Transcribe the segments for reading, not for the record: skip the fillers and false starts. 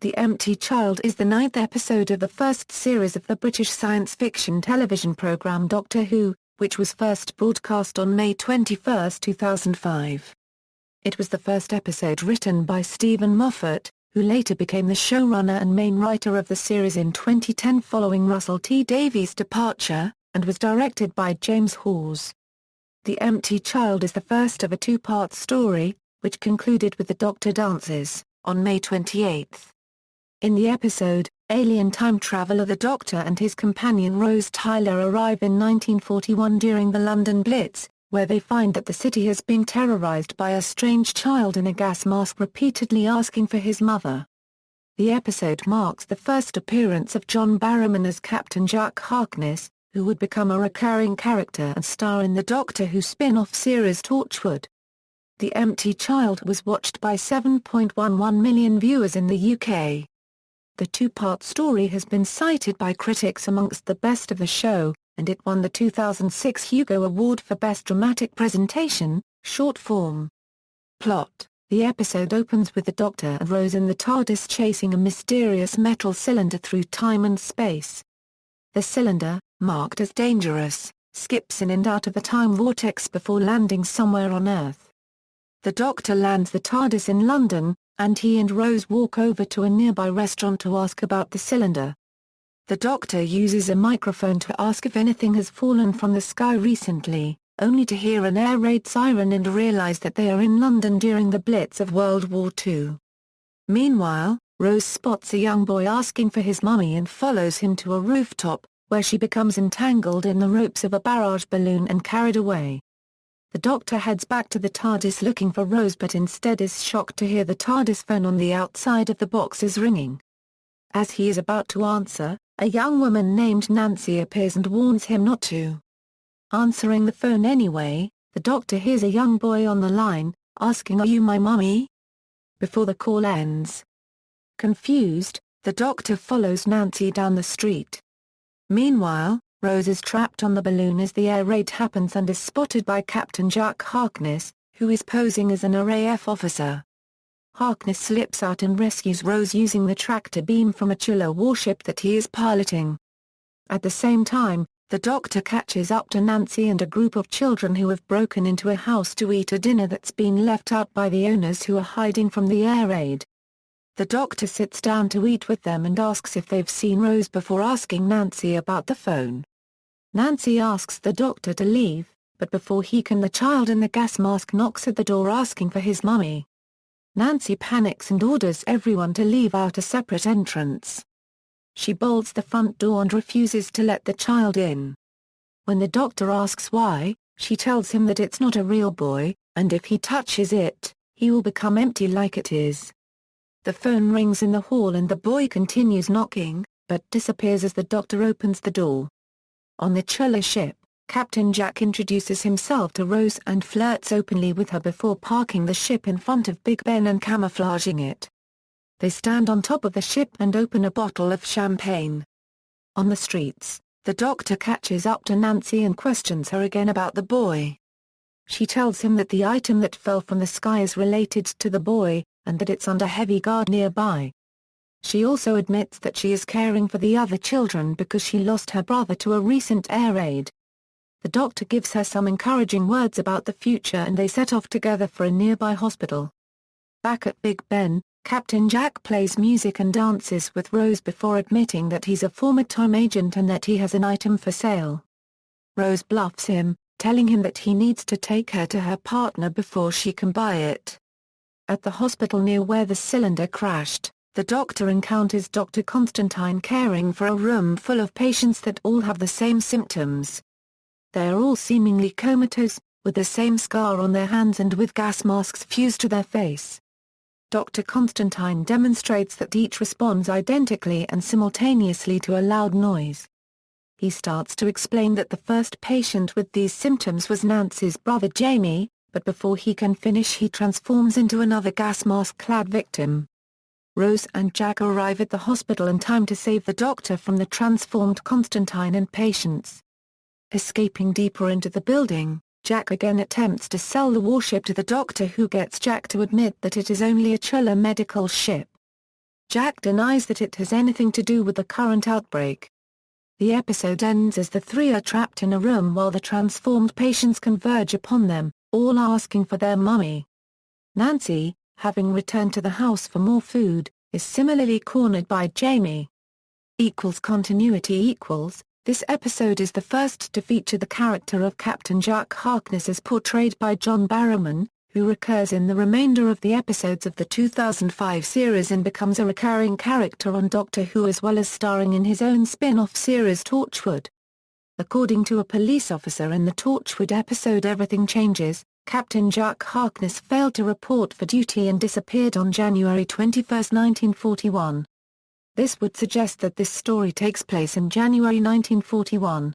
The Empty Child is the ninth episode of the first series of the British science fiction television programme Doctor Who, which was first broadcast on May 21, 2005. It was the first episode written by Steven Moffat, who later became the showrunner and main writer of the series in 2010 following Russell T Davies' departure, and was directed by James Hawes. The Empty Child is the first of a two-part story, which concluded with the Doctor dances, on May 28. In the episode, alien time traveler the Doctor and his companion Rose Tyler arrive in 1941 during the London Blitz, where they find that the city has been terrorized by a strange child in a gas mask repeatedly asking for his mother. The episode marks the first appearance of John Barrowman as Captain Jack Harkness, who would become a recurring character and star in the Doctor Who spin-off series Torchwood. The Empty Child was watched by 7.11 million viewers in the UK. The two-part story has been cited by critics amongst the best of the show, and it won the 2006 Hugo Award for Best Dramatic Presentation, Short Form. Plot: the episode opens with the Doctor and Rose in the TARDIS chasing a mysterious metal cylinder through time and space. The cylinder, marked as dangerous, skips in and out of the time vortex before landing somewhere on Earth. The Doctor lands the TARDIS in London, and he and Rose walk over to a nearby restaurant to ask about the cylinder. The Doctor uses a microphone to ask if anything has fallen from the sky recently, only to hear an air raid siren and realize that they are in London during the Blitz of World War II. Meanwhile, Rose spots a young boy asking for his mummy and follows him to a rooftop, where she becomes entangled in the ropes of a barrage balloon and carried away. The Doctor heads back to the TARDIS looking for Rose but instead is shocked to hear the TARDIS phone on the outside of the box is ringing. As he is about to answer, a young woman named Nancy appears and warns him not to. Answering the phone anyway, the Doctor hears a young boy on the line, asking, "Are you my mummy?" before the call ends. Confused, the Doctor follows Nancy down the street. Meanwhile, Rose is trapped on the balloon as the air raid happens and is spotted by Captain Jack Harkness, who is posing as an RAF officer. Harkness slips out and rescues Rose using the tractor beam from a Chula warship that he is piloting. At the same time, the Doctor catches up to Nancy and a group of children who have broken into a house to eat a dinner that's been left out by the owners who are hiding from the air raid. The Doctor sits down to eat with them and asks if they've seen Rose before asking Nancy about the phone. Nancy asks the Doctor to leave, but before he can, the child in the gas mask knocks at the door asking for his mummy. Nancy panics and orders everyone to leave out a separate entrance. She bolts the front door and refuses to let the child in. When the Doctor asks why, she tells him that it's not a real boy, and if he touches it, he will become empty like it is. The phone rings in the hall and the boy continues knocking, but disappears as the Doctor opens the door. On the Chula ship, Captain Jack introduces himself to Rose and flirts openly with her before parking the ship in front of Big Ben and camouflaging it. They stand on top of the ship and open a bottle of champagne. On the streets, the Doctor catches up to Nancy and questions her again about the boy. She tells him that the item that fell from the sky is related to the boy, and that it's under heavy guard nearby. She also admits that she is caring for the other children because she lost her brother to a recent air raid. The Doctor gives her some encouraging words about the future and they set off together for a nearby hospital. Back at Big Ben, Captain Jack plays music and dances with Rose before admitting that he's a former time agent and that he has an item for sale. Rose bluffs him, telling him that he needs to take her to her partner before she can buy it. At the hospital near where the cylinder crashed, the Doctor encounters Dr. Constantine caring for a room full of patients that all have the same symptoms. They are all seemingly comatose, with the same scar on their hands and with gas masks fused to their face. Dr. Constantine demonstrates that each responds identically and simultaneously to a loud noise. He starts to explain that the first patient with these symptoms was Nancy's brother Jamie, but before he can finish he transforms into another gas mask-clad victim. Rose and Jack arrive at the hospital in time to save the Doctor from the transformed Constantine and patients. Escaping deeper into the building, Jack again attempts to sell the warship to the Doctor, who gets Jack to admit that it is only a Chula medical ship. Jack denies that it has anything to do with the current outbreak. The episode ends as the three are trapped in a room while the transformed patients converge upon them, all asking for their mummy. Nancy, having returned to the house for more food, is similarly cornered by Jamie. Continuity. This episode is the first to feature the character of Captain Jack Harkness as portrayed by John Barrowman, who recurs in the remainder of the episodes of the 2005 series and becomes a recurring character on Doctor Who as well as starring in his own spin-off series Torchwood. According to a police officer in the Torchwood episode Everything Changes, Captain Jack Harkness failed to report for duty and disappeared on January 21, 1941. This would suggest that this story takes place in January 1941.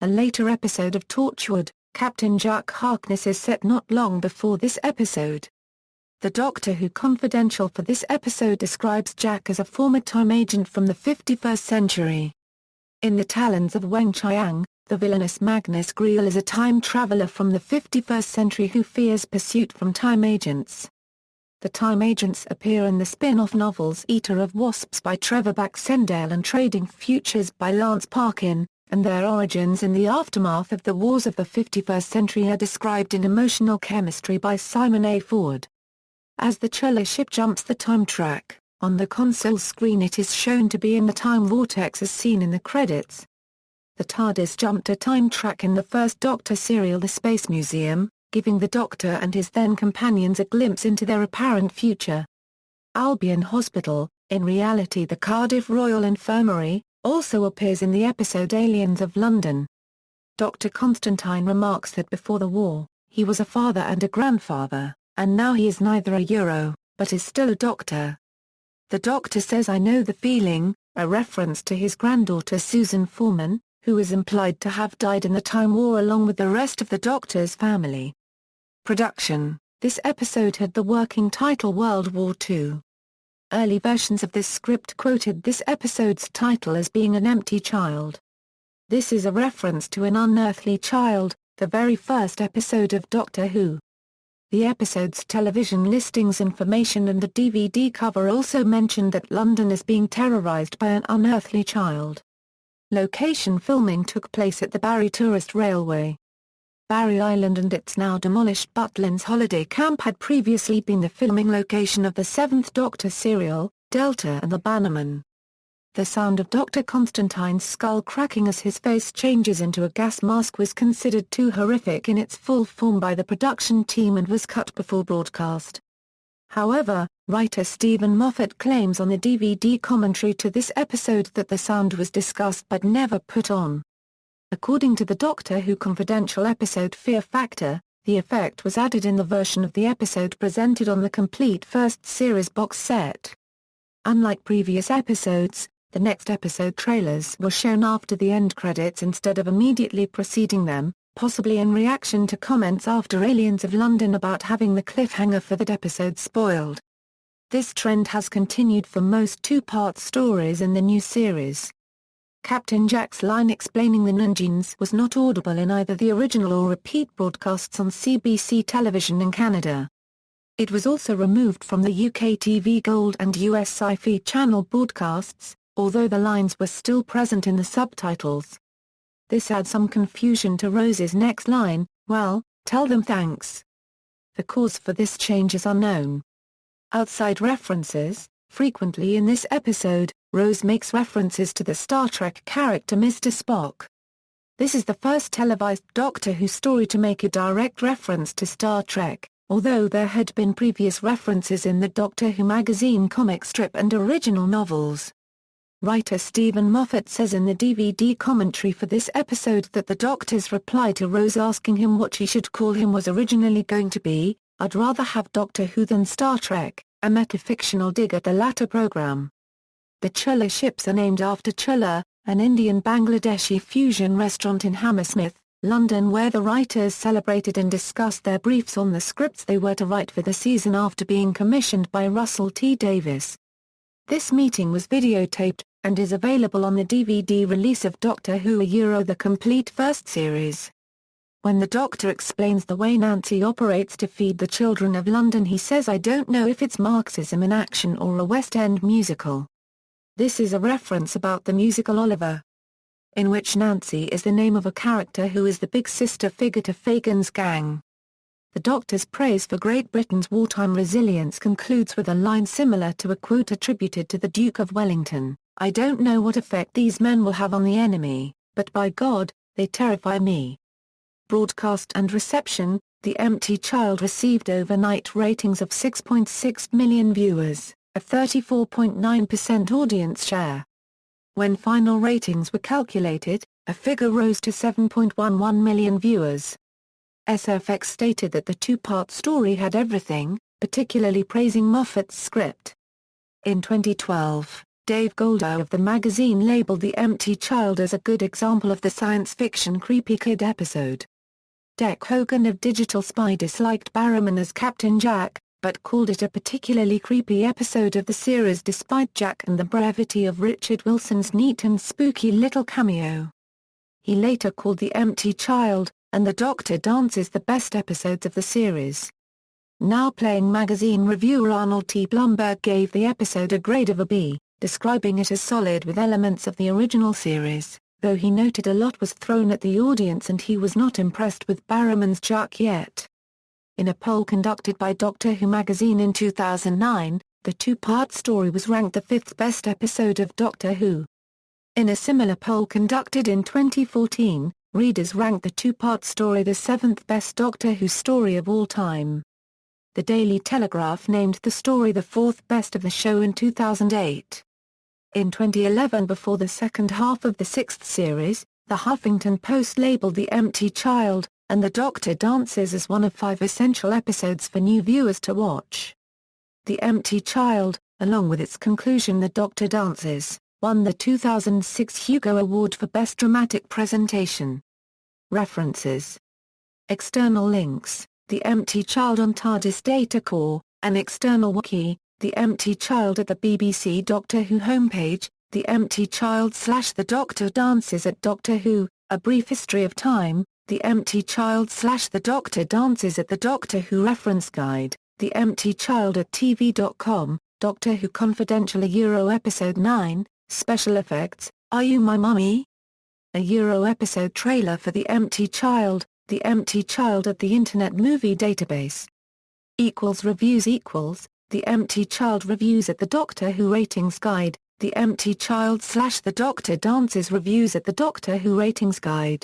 A later episode of Torchwood, Captain Jack Harkness is set not long before this episode. The Doctor Who Confidential for this episode describes Jack as a former time agent from the 51st century. In the Talons of Weng Chiang, the villainous Magnus Greel is a time traveler from the 51st century who fears pursuit from time agents. The Time Agents appear in the spin-off novels Eater of Wasps by Trevor Baxendale and Trading Futures by Lance Parkin, and their origins in the aftermath of the wars of the 51st century are described in Emotional Chemistry by Simon A. Ford. As the Chula ship jumps the time track, on the console screen it is shown to be in the time vortex as seen in the credits. The TARDIS jumped a time track in the first Doctor serial The Space Museum, giving the Doctor and his then-companions a glimpse into their apparent future. Albion Hospital, in reality the Cardiff Royal Infirmary, also appears in the episode Aliens of London. Dr. Constantine remarks that before the war, he was a father and a grandfather, and now he is neither a Euro, but is still a doctor. The Doctor says I know the feeling, a reference to his granddaughter Susan Foreman, who is implied to have died in the Time War along with the rest of the Doctor's family. Production. This episode had the working title World War II. Early versions of this script quoted this episode's title as being An Empty Child. This is a reference to An Unearthly Child, the very first episode of Doctor Who. The episode's television listings information and the DVD cover also mentioned that London is being terrorised by an unearthly child. Location filming took place at the Barry Tourist Railway. Barry Island and its now demolished Butlins holiday camp had previously been the filming location of the Seventh Doctor serial, Delta and the Bannerman. The sound of Dr. Constantine's skull cracking as his face changes into a gas mask was considered too horrific in its full form by the production team and was cut before broadcast. However, writer Steven Moffat claims on the DVD commentary to this episode that the sound was discussed but never put on. According to the Doctor Who Confidential episode Fear Factor, the effect was added in the version of the episode presented on the complete first series box set. Unlike previous episodes, the next episode trailers were shown after the end credits instead of immediately preceding them, possibly in reaction to comments after Aliens of London about having the cliffhanger for that episode spoiled. This trend has continued for most two-part stories in the new series. Captain Jack's line explaining the Nanjings was not audible in either the original or repeat broadcasts on CBC television in Canada. It was also removed from the UK TV Gold and US Sci-Fi Channel broadcasts, although the lines were still present in the subtitles. This adds some confusion to Rose's next line, "Well, tell them thanks." The cause for this change is unknown. Outside references. Frequently in this episode, Rose makes references to the Star Trek character Mr. Spock. This is the first televised Doctor Who story to make a direct reference to Star Trek, although there had been previous references in the Doctor Who magazine comic strip and original novels. Writer Steven Moffat says in the DVD commentary for this episode that the Doctor's reply to Rose asking him what she should call him was originally going to be, "I'd rather have Doctor Who than Star Trek," a metafictional dig at the latter program. The Chula ships are named after Chula, an Indian-Bangladeshi fusion restaurant in Hammersmith, London where the writers celebrated and discussed their briefs on the scripts they were to write for the season after being commissioned by Russell T Davies. This meeting was videotaped, and is available on the DVD release of Doctor Who The Complete First Series. When the Doctor explains the way Nancy operates to feed the children of London, he says, "I don't know if it's Marxism in action or a West End musical." This is a reference about the musical Oliver, in which Nancy is the name of a character who is the big sister figure to Fagin's gang. The Doctor's praise for Great Britain's wartime resilience concludes with a line similar to a quote attributed to the Duke of Wellington: "I don't know what effect these men will have on the enemy, but by God, they terrify me." Broadcast and reception: The Empty Child received overnight ratings of 6.6 million viewers, a 34.9% audience share. When final ratings were calculated, a figure rose to 7.11 million viewers. SFX stated that the two-part story had everything, particularly praising Moffat's script. In 2012, Dave Golder of the magazine labeled The Empty Child as a good example of the science fiction creepy kid episode. Dec Hogan of Digital Spy disliked Barrowman as Captain Jack, but called it a particularly creepy episode of the series despite Jack and the brevity of Richard Wilson's neat and spooky little cameo. He later called The Empty Child, and the Doctor Dances the best episodes of the series. Now Playing magazine reviewer Arnold T. Blumberg gave the episode a grade of a B, describing it as solid with elements of the original series, though he noted a lot was thrown at the audience and he was not impressed with Barrowman's Jack yet. In a poll conducted by Doctor Who magazine in 2009, the two-part story was ranked the fifth best episode of Doctor Who. In a similar poll conducted in 2014, readers ranked the two-part story the seventh best Doctor Who story of all time. The Daily Telegraph named the story the fourth best of the show in 2008. In 2011, before the second half of the sixth series, the Huffington Post labeled The Empty Child, and The Doctor Dances as one of 5 essential episodes for new viewers to watch. The Empty Child, along with its conclusion The Doctor Dances, won the 2006 Hugo Award for Best Dramatic Presentation. References. External links: The Empty Child on TARDIS Data Core, an external wiki, The Empty Child at the BBC Doctor Who homepage, The Empty Child / The Doctor Dances at Doctor Who, A Brief History of Time, The Empty Child / The Doctor Dances at the Doctor Who Reference Guide, The Empty Child at TV.com, Doctor Who Confidential a Euro Episode 9, Special Effects, Are You My Mummy? A Euro Episode Trailer for The Empty Child, The Empty Child at the Internet Movie Database. Reviews The Empty Child reviews at the Doctor Who Ratings Guide, The Empty Child / The Doctor Dances reviews at the Doctor Who Ratings Guide.